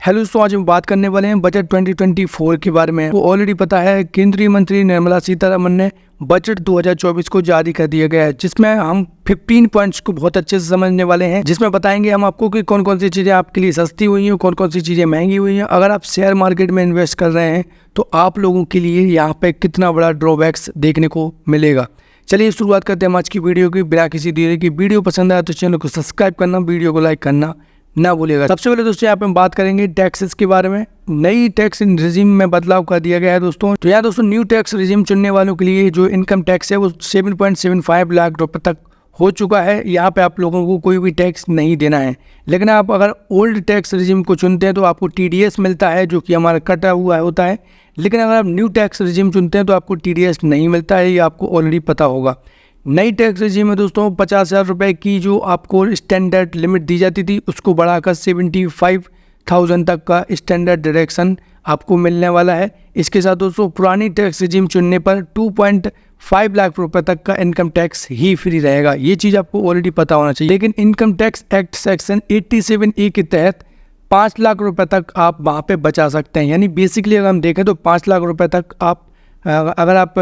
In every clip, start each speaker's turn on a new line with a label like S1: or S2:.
S1: Hello दोस्तों, आज हम बात करने वाले हैं बजट 2024 के बारे में। तो ऑलरेडी पता है केंद्रीय मंत्री निर्मला सीतारमण ने बजट 2024 को जारी कर दिया गया है, जिसमें हम 15 पॉइंट्स को बहुत अच्छे से समझने वाले हैं, जिसमें बताएंगे हम आपको कि कौन कौन सी चीज़ें आपके लिए सस्ती हुई हैं, कौन कौन सी चीज़ें महंगी हुई हैं। अगर आप शेयर मार्केट में इन्वेस्ट कर रहे हैं तो आप लोगों के लिए यहाँ पे कितना बड़ा ड्रॉबैक्स देखने को मिलेगा। चलिए शुरुआत करते हैं आज की वीडियो की बिना किसी देरी की। वीडियो पसंद आया तो चैनल को सब्सक्राइब करना, वीडियो को लाइक करना ना भूलिएगा। सबसे पहले दोस्तों यहाँ पे हम बात करेंगे टैक्सेस के बारे में। नई टैक्स रिजीम में बदलाव कर दिया गया है दोस्तों। तो यहाँ दोस्तों न्यू टैक्स रिजीम चुनने वालों के लिए जो इनकम टैक्स है वो 7.75 लाख रुपए तक हो चुका है। यहाँ पे आप लोगों को कोई भी टैक्स नहीं देना है। लेकिन आप अगर ओल्ड टैक्स रिजीम को चुनते हैं तो आपको TDS मिलता है, जो कि हमारा कटा हुआ होता है। लेकिन अगर आप न्यू टैक्स रिजीम चुनते हैं तो आपको TDS नहीं मिलता है, ये आपको ऑलरेडी पता होगा। नई टैक्स रिजीम में दोस्तों 50,000 रुपये की जो आपको स्टैंडर्ड लिमिट दी जाती थी उसको बढ़ाकर 75,000 तक का स्टैंडर्ड डिडक्शन आपको मिलने वाला है। इसके साथ दोस्तों पुरानी टैक्स रिजीम चुनने पर 2.5 लाख रुपए तक का इनकम टैक्स ही फ्री रहेगा। ये चीज़ आपको ऑलरेडी पता होना चाहिए। लेकिन income tax act section 87A के तहत 5 लाख रुपए तक आप वहाँ पे बचा सकते हैं। यानी बेसिकली अगर हम देखें तो 5 लाख रुपए तक आप अगर आप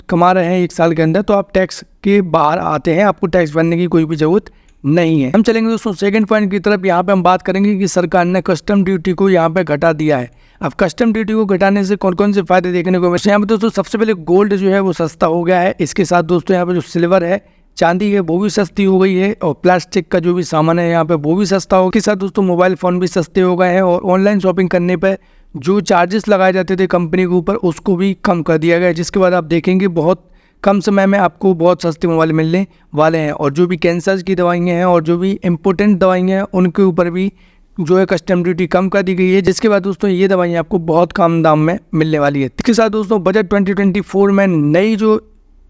S1: कमा रहे हैं 1 साल के अंदर तो आप टैक्स के बाहर आते हैं, आपको टैक्स भरने की कोई भी ज़रूरत नहीं है। हम चलेंगे दोस्तों सेकंड पॉइंट की तरफ। यहाँ पे हम बात करेंगे कि सरकार ने कस्टम ड्यूटी को यहाँ पे घटा दिया है। अब कस्टम ड्यूटी को घटाने से कौन कौन से फायदे देखने को मिलते हैं। यहाँ पे दोस्तों सबसे पहले गोल्ड जो है वो सस्ता हो गया है। इसके साथ दोस्तों यहाँ पे जो सिल्वर है, चांदी है, वो भी सस्ती हो गई है। और प्लास्टिक का जो भी सामान है यहाँ पे वो भी सस्ता हो। इसके साथ दोस्तों मोबाइल फ़ोन भी सस्ते हो गए हैं। और ऑनलाइन शॉपिंग करने पर जो चार्जेस लगाए जाते थे कंपनी के ऊपर उसको भी कम कर दिया गया है, जिसके बाद आप देखेंगे बहुत कम समय में आपको बहुत सस्ते मोबाइल मिलने वाले हैं। और जो भी कैंसर की दवाइयाँ हैं और जो भी इम्पोर्टेंट दवाइयाँ हैं उनके ऊपर भी जो है कस्टम ड्यूटी कम कर दी गई है, जिसके बाद दोस्तों ये दवाइयाँ आपको बहुत कम दाम में मिलने वाली है। इसके साथ दोस्तों बजट 2024 में नई जो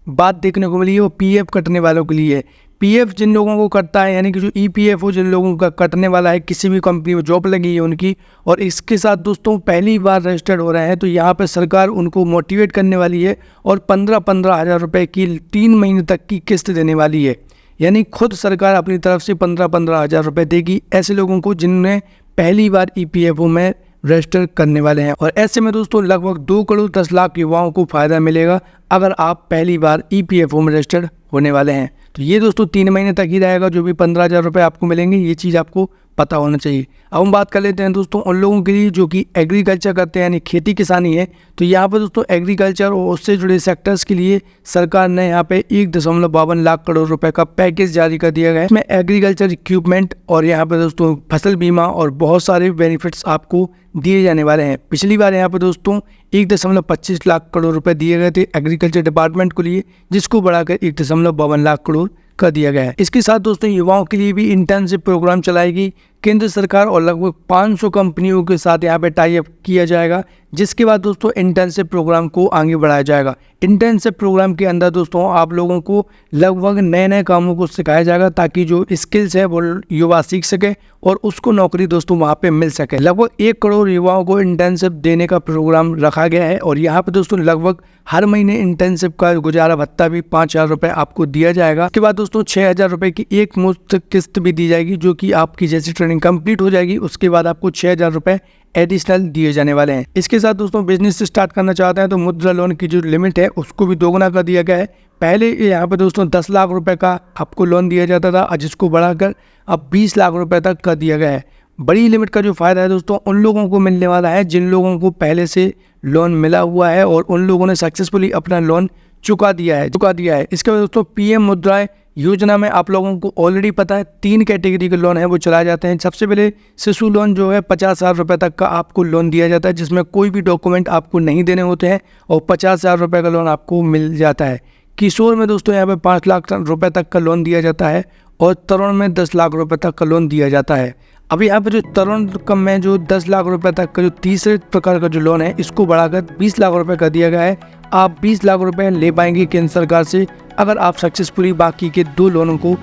S1: बात देखने को मिली है वो PF कटने वालों के लिए है। PF जिन लोगों को कटता है, यानी कि जो EPFO जिन लोगों का कटने वाला है, किसी भी कंपनी में जॉब लगी है उनकी, और इसके साथ दोस्तों पहली बार रजिस्टर्ड हो रहे हैं, तो यहाँ पे सरकार उनको मोटिवेट करने वाली है और 15-15 हज़ार रुपये की 3 महीने तक की किस्त देने वाली है। यानी खुद सरकार अपनी तरफ से 15-15 हज़ार रुपये देगी ऐसे लोगों को जिनने पहली बार EPFO में रजिस्टर करने वाले हैं। और ऐसे में दोस्तों लगभग 2 करोड़ 10 लाख युवाओं को फ़ायदा मिलेगा अगर आप पहली बार EPFO में रजिस्टर्ड होने वाले हैं। तो ये दोस्तों 3 महीने तक ही रहेगा। जो भी 15,000 रुपये आपको मिलेंगे, ये चीज़ आपको पता होना चाहिए। अब हम बात कर लेते हैं दोस्तों उन लोगों के लिए जो कि एग्रीकल्चर करते हैं, यानी खेती किसानी है। तो यहाँ पर दोस्तों एग्रीकल्चर और उससे जुड़े सेक्टर्स के लिए सरकार ने यहाँ पे 1.52 लाख करोड़ रुपए का पैकेज जारी कर दिया गया है। इसमें एग्रीकल्चर इक्विपमेंट और यहाँ पे दोस्तों फसल बीमा और बहुत सारे बेनिफिट्स आपको दिए जाने वाले हैं। पिछली बार यहाँ पे दोस्तों 1.25 लाख करोड़ रुपए दिए गए थे एग्रीकल्चर डिपार्टमेंट के लिए, जिसको बढ़ाकर 1.52 लाख करोड़ कर दिया गया है। इसके साथ दोस्तों युवाओं के लिए भी इंटर्नशिप प्रोग्राम चलाएगी केंद्र सरकार और लगभग 500 कंपनियों के साथ यहाँ पे टाई अप किया जाएगा, जिसके बाद दोस्तों इंटर्नशिप प्रोग्राम को आगे बढ़ाया जाएगा। इंटर्नशिप प्रोग्राम के अंदर दोस्तों आप लोगों को लगभग नए नए कामों को सिखाया जाएगा ताकि जो स्किल्स है वो युवा सीख सके और उसको नौकरी दोस्तों वहाँ पे मिल सके। लगभग 1 करोड़ युवाओं को इंटर्नशिप देने का प्रोग्राम रखा गया है। और यहाँ पे दोस्तों लगभग हर महीने इंटर्नशिप का गुजारा भत्ता भी 5,000 रुपये आपको दिया जाएगा। उसके बाद दोस्तों 6,000 रुपये की एक मुफ्त किस्त भी दी जाएगी, जो कि आपकी जैसी ट्रेनिंग कंप्लीट हो जाएगी उसके बाद आपको 6,000 रुपये एडिशनल दिए जाने वाले हैं। इसके साथ दोस्तों बिजनेस स्टार्ट करना चाहते हैं तो मुद्रा लोन की जो लिमिट है उसको भी दोगुना कर दिया गया है। पहले यहाँ पे दोस्तों 10 लाख रुपए का आपको लोन दिया जाता था, जिसको बढ़ाकर अब 20 लाख रुपए तक कर दिया गया है। बड़ी लिमिट का जो फ़ायदा है दोस्तों उन लोगों को मिलने वाला है जिन लोगों को पहले से लोन मिला हुआ है और उन लोगों ने सक्सेसफुली अपना लोन चुका दिया है। इसके बाद दोस्तों PM मुद्रा योजना में आप लोगों को ऑलरेडी पता है 3 कैटेगरी के लोन है वो चलाए जाते हैं। सबसे पहले शिशु लोन जो है 50,000 रुपये तक का आपको लोन दिया जाता है, जिसमें कोई भी डॉक्यूमेंट आपको नहीं देने होते हैं और 50,000 रुपये का लोन आपको मिल जाता है। किशोर में दोस्तों यहाँ पे 5 लाख रुपये तक का लोन दिया जाता है और तरुण में 10 लाख रुपये तक का लोन दिया जाता है। अभी यहाँ पे जो तरुण कम में जो 10 लाख रुपए तक का जो तीसरे प्रकार का जो लोन है इसको बढ़ाकर 20 लाख रुपए कर दिया गया है। आप 20 लाख रुपए ले पाएंगे केंद्र सरकार से अगर आप सक्सेसफुली बाकी के 2 लोनों को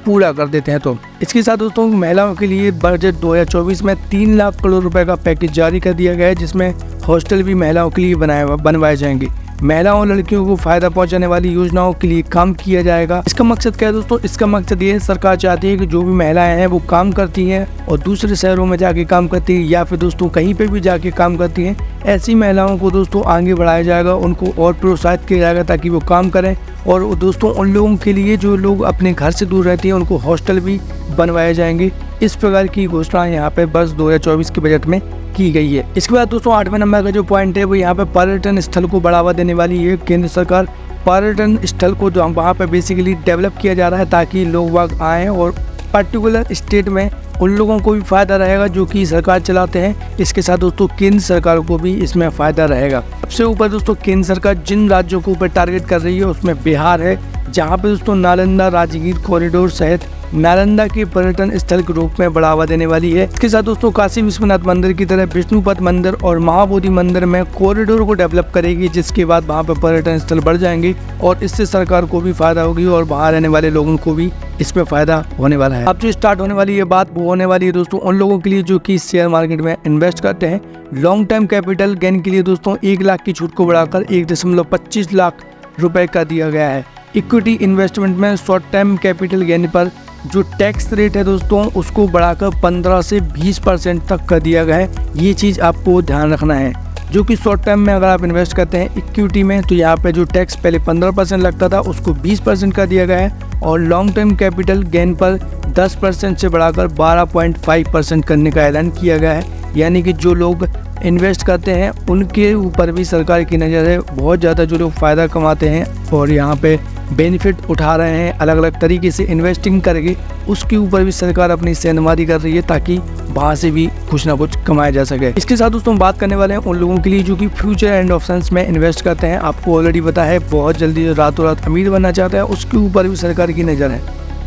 S1: पूरा कर देते हैं तो। इसके साथ दोस्तों महिलाओं के लिए बजट 2024 में 3 लाख करोड़ रुपए का पैकेज जारी कर दिया गया है, जिसमें हॉस्टल भी महिलाओं के लिए बनवाए जाएंगे। महिलाओं और लड़कियों को फायदा पहुंचाने वाली योजनाओं के लिए काम किया जाएगा। इसका मकसद क्या है दोस्तों? इसका मकसद ये है, सरकार चाहती है कि जो भी महिलाएं हैं वो काम करती हैं और दूसरे शहरों में जाके काम करती है या फिर दोस्तों कहीं पे भी जाके काम करती हैं, ऐसी महिलाओं को दोस्तों आगे बढ़ाया जाएगा, उनको और प्रोत्साहित किया जाएगा ताकि वो काम करें। और दोस्तों उन लोगों के लिए जो लोग अपने घर से दूर रहते हैं उनको हॉस्टल भी बनवाए जाएंगे। इस प्रकार की घोषणा यहाँ पे वर्ष 2024 के बजट में की गई है। इसके बाद दोस्तों 8वें नंबर का जो पॉइंट है वो यहाँ पे पर्यटन स्थल को बढ़ावा देने वाली है केंद्र सरकार। पर्यटन स्थल को जो वहाँ पे बेसिकली डेवलप किया जा रहा है ताकि लोग वहाँ आएँ और पर्टिकुलर स्टेट में उन लोगों को भी फ़ायदा रहेगा जो कि सरकार चलाते हैं। इसके साथ दोस्तों केंद्र सरकार को भी इसमें फ़ायदा रहेगा। सबसे ऊपर दोस्तों केंद्र सरकार जिन राज्यों को ऊपर टारगेट कर रही है उसमें बिहार है, जहाँ पे दोस्तों नालंदा राजगीर कॉरिडोर सहित नालंदा के पर्यटन स्थल के रूप में बढ़ावा देने वाली है। इसके साथ दोस्तों काशी विश्वनाथ मंदिर की तरह विष्णुपद मंदिर और महाबोधि मंदिर में कॉरिडोर को डेवलप करेगी, जिसके बाद वहाँ पर पर्यटन स्थल बढ़ जाएंगे और इससे सरकार को भी फायदा होगी और बाहर रहने वाले लोगों को भी इसमें फायदा होने वाला है। अब जो स्टार्ट होने वाली ये बात वो होने वाली है दोस्तों उन लोगों के लिए जो कि शेयर मार्केट में इन्वेस्ट करते हैं। लॉन्ग टर्म कैपिटल गेन के लिए दोस्तों 1 लाख की छूट को बढ़ाकर 1.25 लाख रुपए का दिया गया है। इक्विटी इन्वेस्टमेंट में शॉर्ट टर्म कैपिटल गेन पर जो टैक्स रेट है दोस्तों उसको बढ़ाकर 15 से 20% तक कर दिया गया है। ये चीज़ आपको ध्यान रखना है, जो कि शॉर्ट टर्म में अगर आप इन्वेस्ट करते हैं इक्विटी में तो यहाँ पे जो टैक्स पहले 15% लगता था उसको 20% कर दिया गया है और लॉन्ग टर्म कैपिटल गेन पर 10% से बढ़ाकर 12.5% करने का ऐलान किया गया है। यानी कि जो लोग इन्वेस्ट करते हैं उनके ऊपर भी सरकार की नज़र है। बहुत ज़्यादा जो लोग फ़ायदा कमाते हैं और यहाँ पे बेनिफिट उठा रहे हैं अलग अलग तरीके से इन्वेस्टिंग करके, उसके ऊपर भी सरकार अपनी सेंधमारी कर रही है ताकि वहाँ से भी कुछ ना कुछ कमाया जा सके। इसके साथ दोस्तों बात करने वाले हैं उन लोगों के लिए जो कि फ्यूचर एंड ऑप्शंस में इन्वेस्ट करते हैं। आपको ऑलरेडी पता है बहुत जल्दी रातों रात अमीर बनना चाहता है, उसके ऊपर भी सरकार की नज़र है।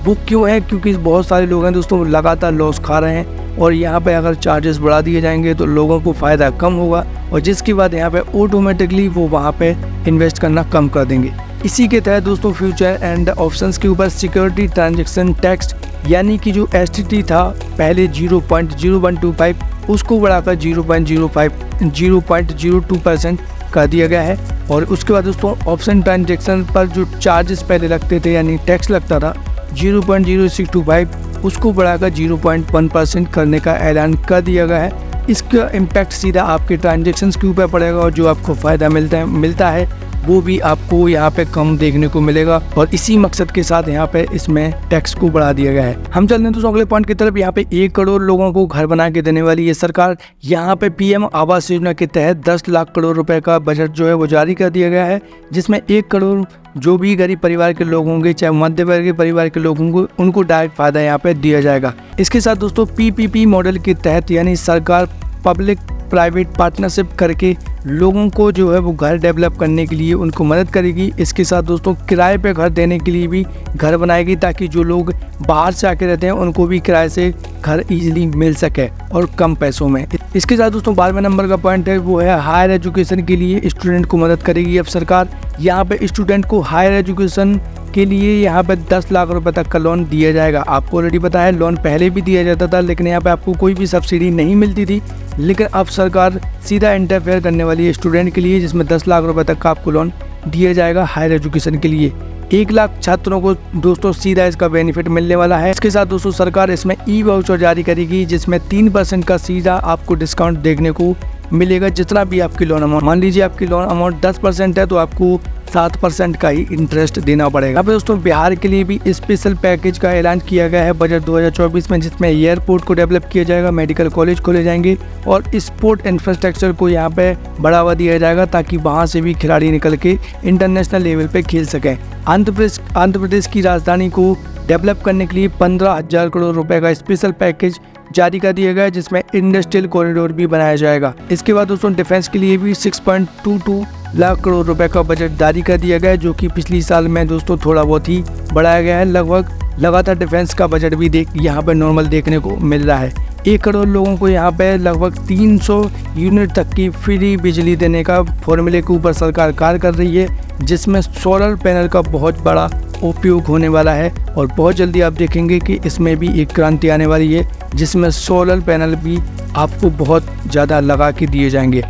S1: वो क्यों है? क्योंकि बहुत सारे लोग हैं दोस्तों लगातार लॉस खा रहे हैं और यहाँ पे अगर चार्जेस बढ़ा दिए जाएंगे तो लोगों को फ़ायदा कम होगा और जिसके बाद यहाँ पे ऑटोमेटिकली वो वहाँ पे इन्वेस्ट करना कम कर देंगे। इसी के तहत दोस्तों फ्यूचर एंड ऑप्शंस के ऊपर सिक्योरिटी ट्रांजैक्शन टैक्स यानी कि जो STT था पहले 0.0125 उसको बढ़ाकर 0.02% कर दिया गया है। और उसके बाद दोस्तों ऑप्शन ट्रांजैक्शन पर जो चार्जेस पहले लगते थे यानी टैक्स लगता था 0.0625 उसको बढ़ाकर 0.1% करने का ऐलान कर दिया गया है। इसका इम्पैक्ट सीधा आपके ट्रांजैक्शंस के ऊपर पड़ेगा और जो आपको फ़ायदा मिलता है वो भी आपको यहाँ पे कम देखने को मिलेगा और इसी मकसद के साथ यहाँ पे इसमें टैक्स को बढ़ा दिया गया है। हम चलते हैं दोस्तों अगले पॉइंट की तरफ। यहाँ पे 1 करोड़ लोगों को घर बना के देने वाली ये सरकार। यहाँ पे PM आवास योजना के तहत 10 लाख करोड़ रुपए का बजट जो है वो जारी कर दिया गया है, जिसमें 1 करोड़ जो भी गरीब परिवार के लोग होंगे चाहे मध्य वर्गीय परिवार के लोग होंगे उनको डायरेक्ट फायदा यहाँ पे दिया जाएगा। इसके साथ दोस्तों PPP मॉडल के तहत यानी सरकार पब्लिक प्राइवेट पार्टनरशिप करके लोगों को जो है वो घर डेवलप करने के लिए उनको मदद करेगी। इसके साथ दोस्तों किराए पे घर देने के लिए भी घर बनाएगी ताकि जो लोग बाहर से आके रहते हैं उनको भी किराए से घर इजीली मिल सके और कम पैसों में। इसके साथ दोस्तों 12वें नंबर का पॉइंट है वो है हायर एजुकेशन के लिए स्टूडेंट को मदद करेगी अब सरकार। यहाँ पे स्टूडेंट को हायर एजुकेशन के लिए यहाँ पे 10 लाख रुपए तक का लोन दिया जाएगा। आपको ऑलरेडी पता है लोन पहले भी दिया जाता था लेकिन यहाँ पे आपको कोई भी सब्सिडी नहीं मिलती थी, लेकिन अब सरकार सीधा इंटरफेयर करने वाली है स्टूडेंट के लिए, जिसमें 10 लाख रुपए तक का आपको लोन दिया जाएगा हायर एजुकेशन के लिए। 1 लाख छात्रों को दोस्तों सीधा इसका बेनिफिट मिलने वाला है। इसके साथ दोस्तों सरकार इसमें ई-वाउचर जारी करेगी जिसमें 3% का सीधा आपको डिस्काउंट देखने को मिलेगा जितना भी आपकी लोन अमाउंट। मान लीजिए आपकी लोन अमाउंट 10% है तो आपको 7% का ही इंटरेस्ट देना पड़ेगा। अब दोस्तों बिहार के लिए भी स्पेशल पैकेज का ऐलान किया गया है बजट 2024 में, जिसमें एयरपोर्ट को डेवलप किया जाएगा, मेडिकल कॉलेज खोले जाएंगे और स्पोर्ट इंफ्रास्ट्रक्चर को यहाँ पे बढ़ावा दिया जाएगा ताकि वहाँ से भी खिलाड़ी निकल के इंटरनेशनल लेवल पे खेल सकें। आंध्र प्रदेश की राजधानी को डेवलप करने के लिए 15,000 करोड़ रुपए का स्पेशल पैकेज जारी कर दिया गया है जिसमें इंडस्ट्रियल कॉरिडोर भी बनाया जाएगा। इसके बाद दोस्तों डिफेंस के लिए भी 6.22 लाख करोड़ रुपए का बजट जारी कर दिया गया है, जो कि पिछली साल में दोस्तों थोड़ा बहुत ही बढ़ाया गया है। लगभग लगातार डिफेंस का बजट भी यहाँ पे नॉर्मल देखने को मिल रहा है। 1 करोड़ लोगों को यहाँ पे लगभग 300 यूनिट तक की फ्री बिजली देने का फॉर्मूले के ऊपर सरकार कार्य कर रही है, जिसमें सोलर पैनल का बहुत बड़ा उपयोग होने वाला है और बहुत जल्दी आप देखेंगे कि इसमें भी एक क्रांति आने वाली है जिसमें सोलर पैनल भी आपको बहुत ज़्यादा लगा के दिए जाएंगे।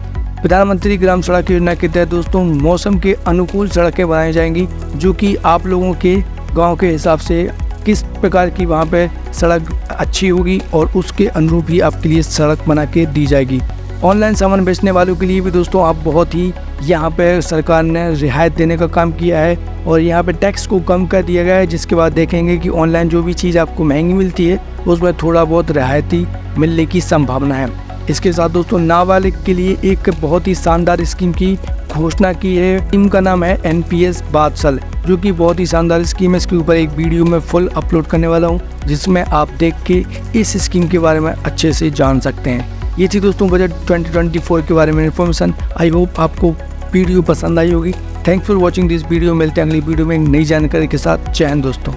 S1: प्रधानमंत्री ग्राम सड़क योजना के तहत दोस्तों मौसम के अनुकूल सड़कें बनाई जाएंगी, जो कि आप लोगों के गांव के हिसाब से किस प्रकार की वहां पे सड़क अच्छी होगी और उसके अनुरूप ही आपके लिए सड़क बना के दी जाएगी। ऑनलाइन सामान बेचने वालों के लिए भी दोस्तों आप बहुत ही यहाँ पे सरकार ने रियायत देने का काम किया है और यहाँ पे टैक्स को कम कर दिया गया है, जिसके बाद देखेंगे कि ऑनलाइन जो भी चीज़ आपको महंगी मिलती है उसमें थोड़ा बहुत रियायती मिलने की संभावना है। इसके साथ दोस्तों नाबालिग के लिए एक बहुत ही शानदार स्कीम की घोषणा की है। स्कीम का नाम है NPS बादशाह, जो कि बहुत ही शानदार स्कीम है। इसके ऊपर एक वीडियो में फुल अपलोड करने वाला हूँ, जिसमें आप देख के इस स्कीम के बारे में अच्छे से जान सकते हैं। ये थी दोस्तों बजट 2024 के बारे में इन्फॉर्मेशन। आई होप आपको वीडियो पसंद आई होगी। Thanks for watching this video. मिलते हैं अगली वीडियो में एक नई जानकारी के साथ। जय हिंद दोस्तों।